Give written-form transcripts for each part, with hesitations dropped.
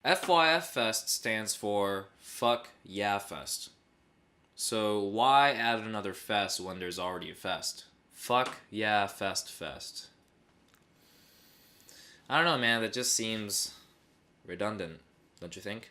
FYF Fest stands for Fuck Yeah Fest. So why add another fest when there's already a fest? Fuck Yeah Fest. I don't know, man, that just seems redundant, don't you think?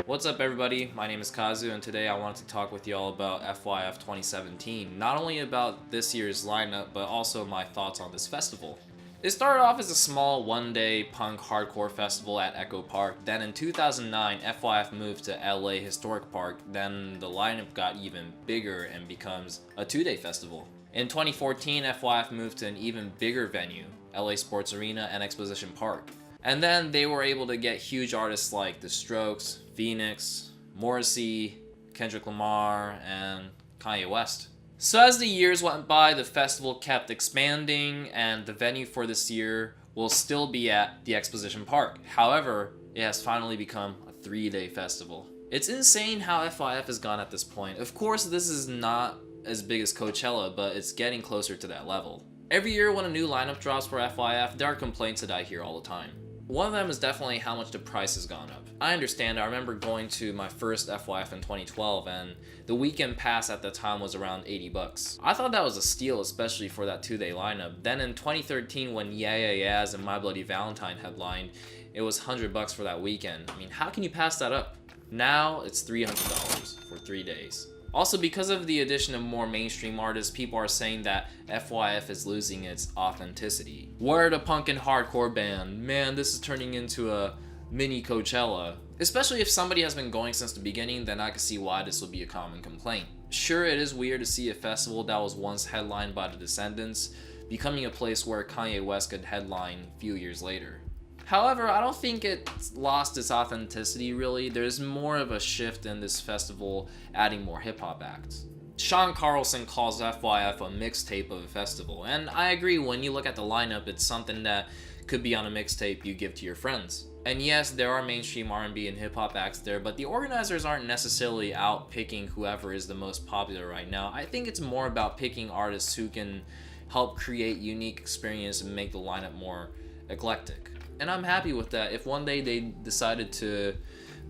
What's up, everybody? My name is Kazu, and today I wanted to talk with y'all about FYF 2017. Not only about this year's lineup, but also my thoughts on this festival. It started off as a small one-day punk hardcore festival at Echo Park. Then in 2009, FYF moved to LA Historic Park. Then the lineup got even bigger and becomes a two-day festival. In 2014, FYF moved to an even bigger venue, LA Sports Arena and Exposition Park. And then they were able to get huge artists like The Strokes, Phoenix, Morrissey, Kendrick Lamar, and Kanye West. So as the years went by, the festival kept expanding, and the venue for this year will still be at the Exposition Park. However, it has finally become a 3-day festival. It's insane how FYF has gone at this point. Of course, this is not as big as Coachella, but it's getting closer to that level. Every year when a new lineup drops for FYF, there are complaints that I hear all the time. One of them is definitely how much the price has gone up. I understand. I remember going to my first FYF in 2012, and the weekend pass at the time was around 80 bucks. I thought that was a steal, especially for that 2-day lineup. Then in 2013, when Yeah Yeah Yeahs and My Bloody Valentine headlined, it was 100 bucks for that weekend. I mean, how can you pass that up? Now it's $300 for 3 days. Also, because of the addition of more mainstream artists, people are saying that FYF is losing its authenticity. We're the punk and hardcore band. Man, this is turning into a mini Coachella. Especially if somebody has been going since the beginning, then I can see why this will be a common complaint. Sure, it is weird to see a festival that was once headlined by the Descendants becoming a place where Kanye West could headline a few years later. However, I don't think it's lost its authenticity, really. There's more of a shift in this festival, adding more hip-hop acts. Sean Carlson calls FYF a mixtape of a festival, and I agree. When you look at the lineup, it's something that could be on a mixtape you give to your friends. And yes, there are mainstream R&B and hip-hop acts there, but the organizers aren't necessarily out picking whoever is the most popular right now. I think it's more about picking artists who can help create unique experience and make the lineup more eclectic. And I'm happy with that. If one day they decided to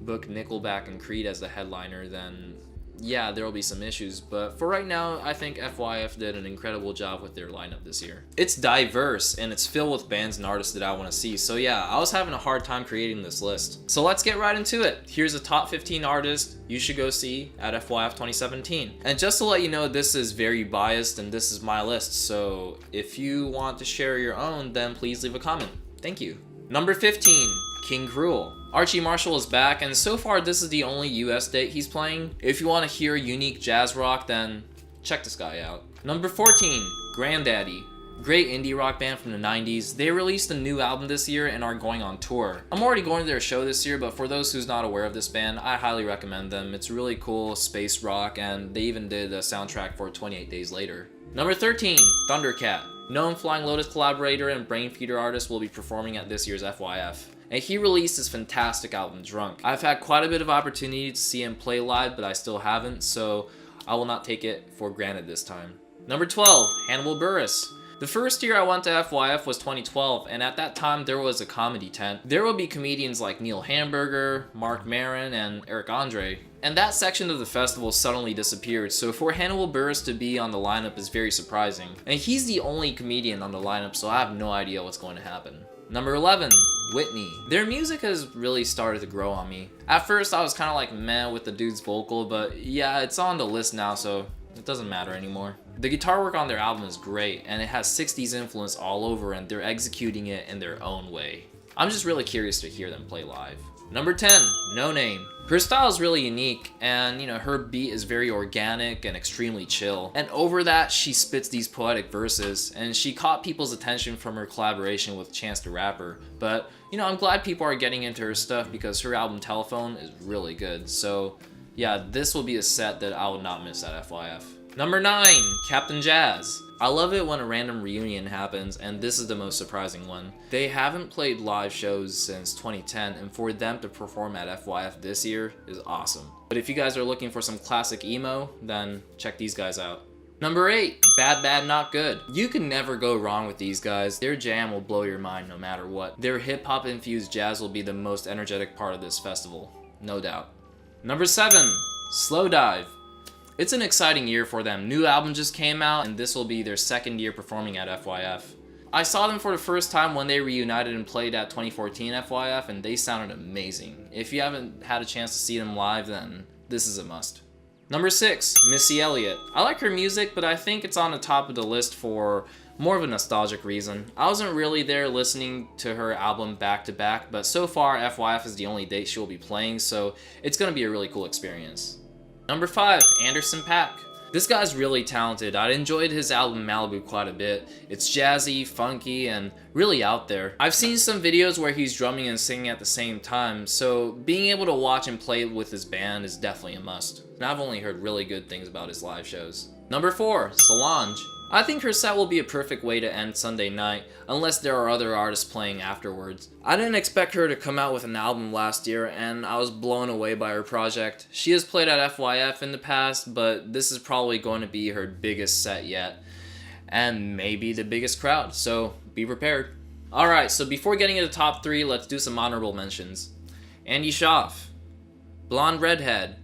book Nickelback and Creed as the headliner, then yeah, there will be some issues. But for right now, I think FYF did an incredible job with their lineup this year. It's diverse, and it's filled with bands and artists that I want to see. So yeah, I was having a hard time creating this list. So let's get right into it. Here's a top 15 artists you should go see at FYF 2017. And just to let you know, this is very biased, and this is my list. So if you want to share your own, then please leave a comment. Thank you. Number 15, King Cruel. Archie Marshall is back, and so far this is the only US date he's playing. If you want to hear unique jazz rock, then check this guy out. Number 14, Grandaddy. Great indie rock band from the 90s. They released a new album this year and are going on tour. I'm already going to their show this year, but for those who's not aware of this band, I highly recommend them. It's really cool space rock, and they even did a soundtrack for 28 Days Later. Number 13, Thundercat. Known Flying Lotus collaborator and Brainfeeder artist will be performing at this year's FYF. And he released his fantastic album, Drunk. I've had quite a bit of opportunity to see him play live, but I still haven't, so I will not take it for granted this time. Number 12, Hannibal Buress. The first year I went to FYF was 2012, and at that time there was a comedy tent. There will be comedians like Neil Hamburger, Mark Maron, and Eric Andre. And that section of the festival suddenly disappeared, so for Hannibal Buress to be on the lineup is very surprising. And he's the only comedian on the lineup, so I have no idea what's going to happen. Number 11, Whitney. Their music has really started to grow on me. At first I was kind of like meh with the dude's vocal, but yeah, it's on the list now, so it doesn't matter anymore. The guitar work on their album is great, and it has 60s influence all over, and they're executing it in their own way. I'm just really curious to hear them play live. Number 10, No Name. Her style is really unique, and her beat is very organic and extremely chill. And over that, she spits these poetic verses, and she caught people's attention from her collaboration with Chance the Rapper. But, I'm glad people are getting into her stuff because her album Telephone is really good. So, yeah, this will be a set that I will not miss at FYF. Number 9, Captain Jazz. I love it when a random reunion happens, and this is the most surprising one. They haven't played live shows since 2010, and for them to perform at FYF this year is awesome. But if you guys are looking for some classic emo, then check these guys out. Number 8, Bad Bad Not Good. You can never go wrong with these guys. Their jam will blow your mind no matter what. Their hip-hop infused jazz will be the most energetic part of this festival, no doubt. Number 7, Slow Dive. It's an exciting year for them. New album just came out, and this will be their second year performing at FYF. I saw them for the first time when they reunited and played at 2014 FYF, and they sounded amazing. If you haven't had a chance to see them live, then this is a must. Number 6, Missy Elliott. I like her music, but I think it's on the top of the list for more of a nostalgic reason. I wasn't really there listening to her album back to back, but so far FYF is the only date she will be playing, so it's gonna be a really cool experience. Number 5, Anderson .Paak. This guy's really talented. I enjoyed his album Malibu quite a bit. It's jazzy, funky, and really out there. I've seen some videos where he's drumming and singing at the same time, so being able to watch and play with his band is definitely a must. And I've only heard really good things about his live shows. Number 4, Solange. I think her set will be a perfect way to end Sunday night, unless there are other artists playing afterwards. I didn't expect her to come out with an album last year, and I was blown away by her project. She has played at FYF in the past, but this is probably going to be her biggest set yet, and maybe the biggest crowd, so be prepared. Alright, so before getting into the top 3, let's do some honorable mentions. Andy Schaaf, Blonde Redhead,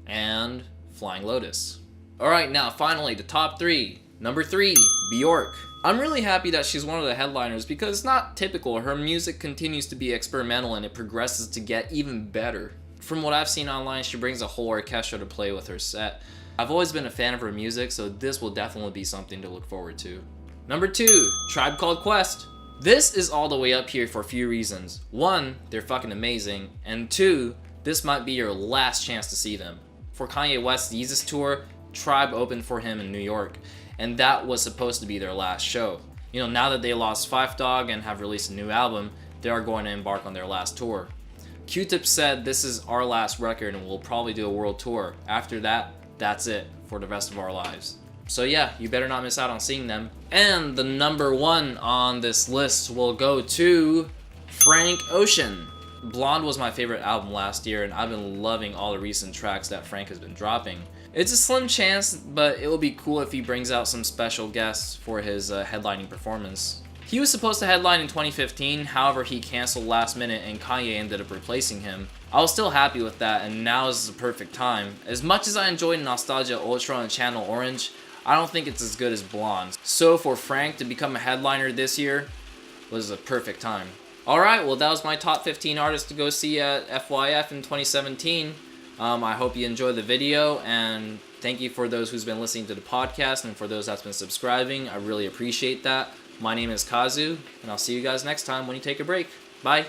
and Flying Lotus. Alright, now finally the top 3. Number 3, Bjork. I'm really happy that she's one of the headliners because it's not typical. Her music continues to be experimental and it progresses to get even better. From what I've seen online, she brings a whole orchestra to play with her set. I've always been a fan of her music, so this will definitely be something to look forward to. Number 2, Tribe Called Quest. This is all the way up here for a few reasons. 1, they're fucking amazing, and 2, this might be your last chance to see them. For Kanye West's Yeezus tour, Tribe opened for him in New York, and that was supposed to be their last show. You know, now that they lost Phife Dawg and have released a new album, they are going to embark on their last tour. Q-Tip said this is our last record and we'll probably do a world tour. After that, that's it for the rest of our lives. So yeah, you better not miss out on seeing them. And the number 1 on this list will go to Frank Ocean. Blonde was my favorite album last year, and I've been loving all the recent tracks that Frank has been dropping. It's a slim chance, but it will be cool if he brings out some special guests for his headlining performance. He was supposed to headline in 2015, however he canceled last minute and Kanye ended up replacing him. I was still happy with that, and now is the perfect time. As much as I enjoyed Nostalgia Ultra and Channel Orange, I don't think it's as good as Blonde. So for Frank to become a headliner this year was a perfect time. Alright, well that was my top 15 artists to go see at FYF in 2017. I hope you enjoyed the video, and thank you for those who's been listening to the podcast and for those that's been subscribing. I really appreciate that. My name is Kazu, and I'll see you guys next time when you take a break. Bye.